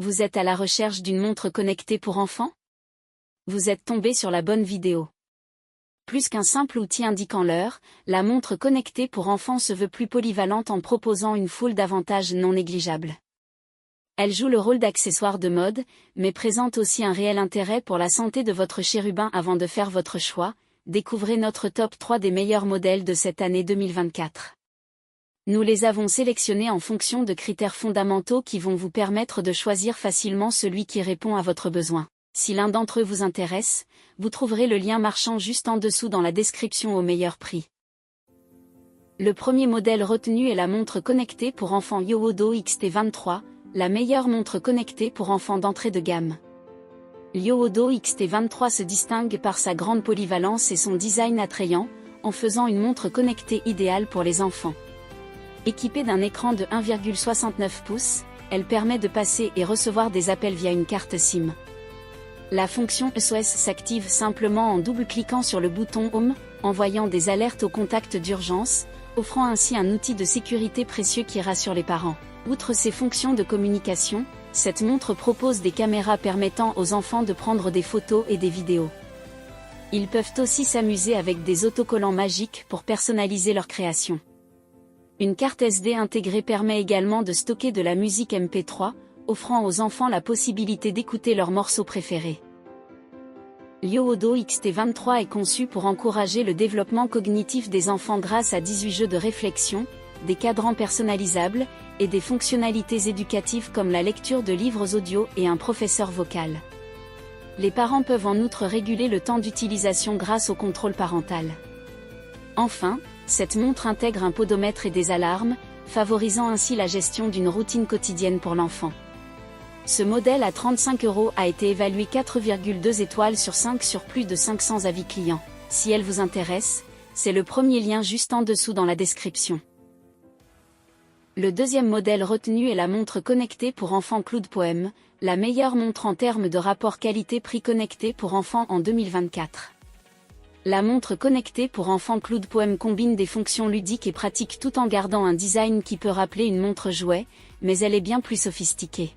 Vous êtes à la recherche d'une montre connectée pour enfants? Vous êtes tombé sur la bonne vidéo. Plus qu'un simple outil indiquant l'heure, la montre connectée pour enfants se veut plus polyvalente en proposant une foule d'avantages non négligeables. Elle joue le rôle d'accessoire de mode, mais présente aussi un réel intérêt pour la santé de votre chérubin. Avant de faire votre choix, découvrez notre top 3 des meilleurs modèles de cette année 2024. Nous les avons sélectionnés en fonction de critères fondamentaux qui vont vous permettre de choisir facilement celui qui répond à votre besoin. Si l'un d'entre eux vous intéresse, vous trouverez le lien marchand juste en dessous dans la description au meilleur prix. Le premier modèle retenu est la montre connectée pour enfants Yowodo XT23, la meilleure montre connectée pour enfants d'entrée de gamme. Yowodo XT23 se distingue par sa grande polyvalence et son design attrayant, en faisant une montre connectée idéale pour les enfants. Équipée d'un écran de 1,69 pouces, elle permet de passer et recevoir des appels via une carte SIM. La fonction SOS s'active simplement en double-cliquant sur le bouton Home, envoyant des alertes au contact d'urgence, offrant ainsi un outil de sécurité précieux qui rassure les parents. Outre ses fonctions de communication, cette montre propose des caméras permettant aux enfants de prendre des photos et des vidéos. Ils peuvent aussi s'amuser avec des autocollants magiques pour personnaliser leur création. Une carte SD intégrée permet également de stocker de la musique MP3, offrant aux enfants la possibilité d'écouter leurs morceaux préférés. Yowodo XT23 est conçu pour encourager le développement cognitif des enfants grâce à 18 jeux de réflexion, des cadrans personnalisables, et des fonctionnalités éducatives comme la lecture de livres audio et un professeur vocal. Les parents peuvent en outre réguler le temps d'utilisation grâce au contrôle parental. Enfin, cette montre intègre un podomètre et des alarmes, favorisant ainsi la gestion d'une routine quotidienne pour l'enfant. Ce modèle à 35 € a été évalué 4,2 étoiles sur 5 sur plus de 500 avis clients. Si elle vous intéresse, c'est le premier lien juste en dessous dans la description. Le deuxième modèle retenu est la montre connectée pour enfants CloudPoem, la meilleure montre en termes de rapport qualité-prix connectée pour enfants en 2024. La montre connectée pour enfants CloudPoem combine des fonctions ludiques et pratiques tout en gardant un design qui peut rappeler une montre jouet, mais elle est bien plus sophistiquée.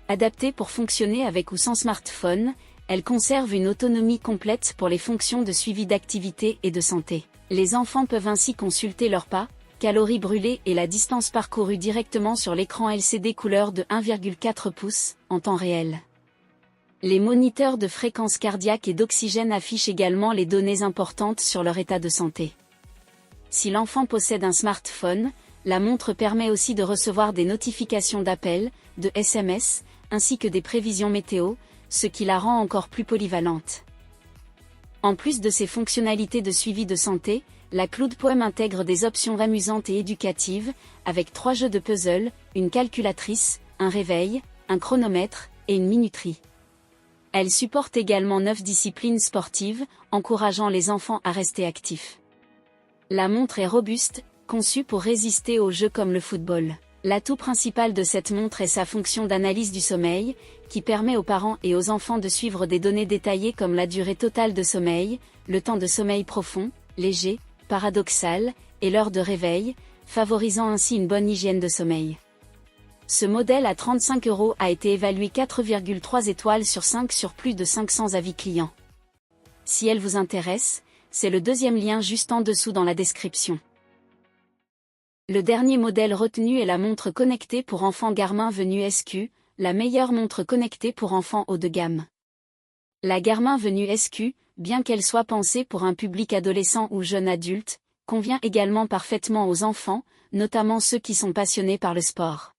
Adaptée pour fonctionner avec ou sans smartphone, elle conserve une autonomie complète pour les fonctions de suivi d'activité et de santé. Les enfants peuvent ainsi consulter leurs pas, calories brûlées et la distance parcourue directement sur l'écran LCD couleur de 1,4 pouces, en temps réel. Les moniteurs de fréquence cardiaque et d'oxygène affichent également les données importantes sur leur état de santé. Si l'enfant possède un smartphone, la montre permet aussi de recevoir des notifications d'appels, de SMS, ainsi que des prévisions météo, ce qui la rend encore plus polyvalente. En plus de ses fonctionnalités de suivi de santé, la CloudPoem intègre des options amusantes et éducatives, avec 3 jeux de puzzle, une calculatrice, un réveil, un chronomètre, et une minuterie. Elle supporte également 9 disciplines sportives, encourageant les enfants à rester actifs. La montre est robuste, conçue pour résister aux jeux comme le football. L'atout principal de cette montre est sa fonction d'analyse du sommeil, qui permet aux parents et aux enfants de suivre des données détaillées comme la durée totale de sommeil, le temps de sommeil profond, léger, paradoxal, et l'heure de réveil, favorisant ainsi une bonne hygiène de sommeil. Ce modèle à 35 € a été évalué 4,3 étoiles sur 5 sur plus de 500 avis clients. Si elle vous intéresse, c'est le deuxième lien juste en dessous dans la description. Le dernier modèle retenu est la montre connectée pour enfants Garmin Venue SQ, la meilleure montre connectée pour enfants haut de gamme. La Garmin Venue SQ, bien qu'elle soit pensée pour un public adolescent ou jeune adulte, convient également parfaitement aux enfants, notamment ceux qui sont passionnés par le sport.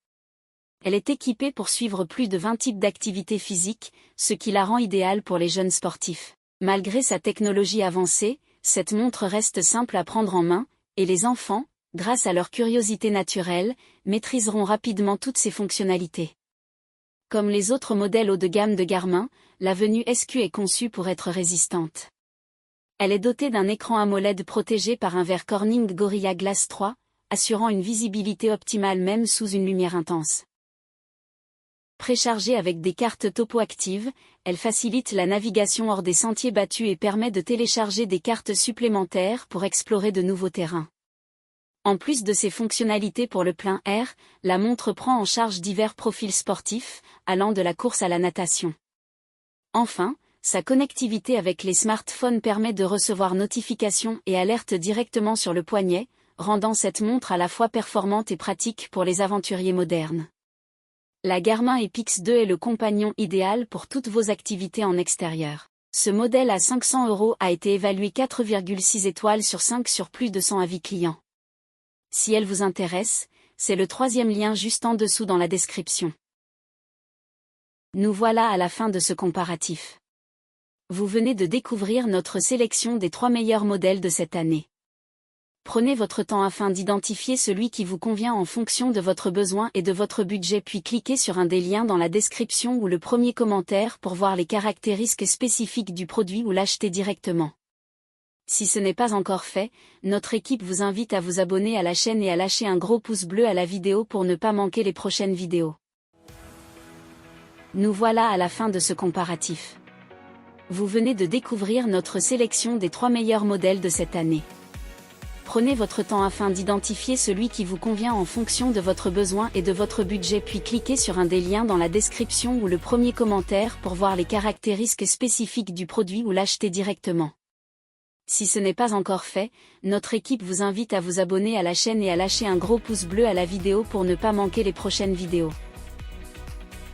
Elle est équipée pour suivre plus de 20 types d'activités physiques, ce qui la rend idéale pour les jeunes sportifs. Malgré sa technologie avancée, cette montre reste simple à prendre en main, et les enfants, grâce à leur curiosité naturelle, maîtriseront rapidement toutes ses fonctionnalités. Comme les autres modèles haut de gamme de Garmin, la Venue SQ est conçue pour être résistante. Elle est dotée d'un écran AMOLED protégé par un verre Corning Gorilla Glass 3, assurant une visibilité optimale même sous une lumière intense. Préchargée avec des cartes topo-actives, elle facilite la navigation hors des sentiers battus et permet de télécharger des cartes supplémentaires pour explorer de nouveaux terrains. En plus de ses fonctionnalités pour le plein air, la montre prend en charge divers profils sportifs, allant de la course à la natation. Enfin, sa connectivité avec les smartphones permet de recevoir notifications et alertes directement sur le poignet, rendant cette montre à la fois performante et pratique pour les aventuriers modernes. La Garmin Epix 2 est le compagnon idéal pour toutes vos activités en extérieur. Ce modèle à 500 € a été évalué 4,6 étoiles sur 5 sur plus de 100 avis clients. Si elle vous intéresse, c'est le 3e lien juste en dessous dans la description. Nous voilà à la fin de ce comparatif. Vous venez de découvrir notre sélection des 3 meilleurs modèles de cette année. Prenez votre temps afin d'identifier celui qui vous convient en fonction de votre besoin et de votre budget, puis cliquez sur un des liens dans la description ou le premier commentaire pour voir les caractéristiques spécifiques du produit ou l'acheter directement. Si ce n'est pas encore fait, notre équipe vous invite à vous abonner à la chaîne et à lâcher un gros pouce bleu à la vidéo pour ne pas manquer les prochaines vidéos. Nous voilà à la fin de ce comparatif. Vous venez de découvrir notre sélection des 3 meilleurs modèles de cette année. Prenez votre temps afin d'identifier celui qui vous convient en fonction de votre besoin et de votre budget, puis cliquez sur un des liens dans la description ou le premier commentaire pour voir les caractéristiques spécifiques du produit ou l'acheter directement. Si ce n'est pas encore fait, notre équipe vous invite à vous abonner à la chaîne et à lâcher un gros pouce bleu à la vidéo pour ne pas manquer les prochaines vidéos.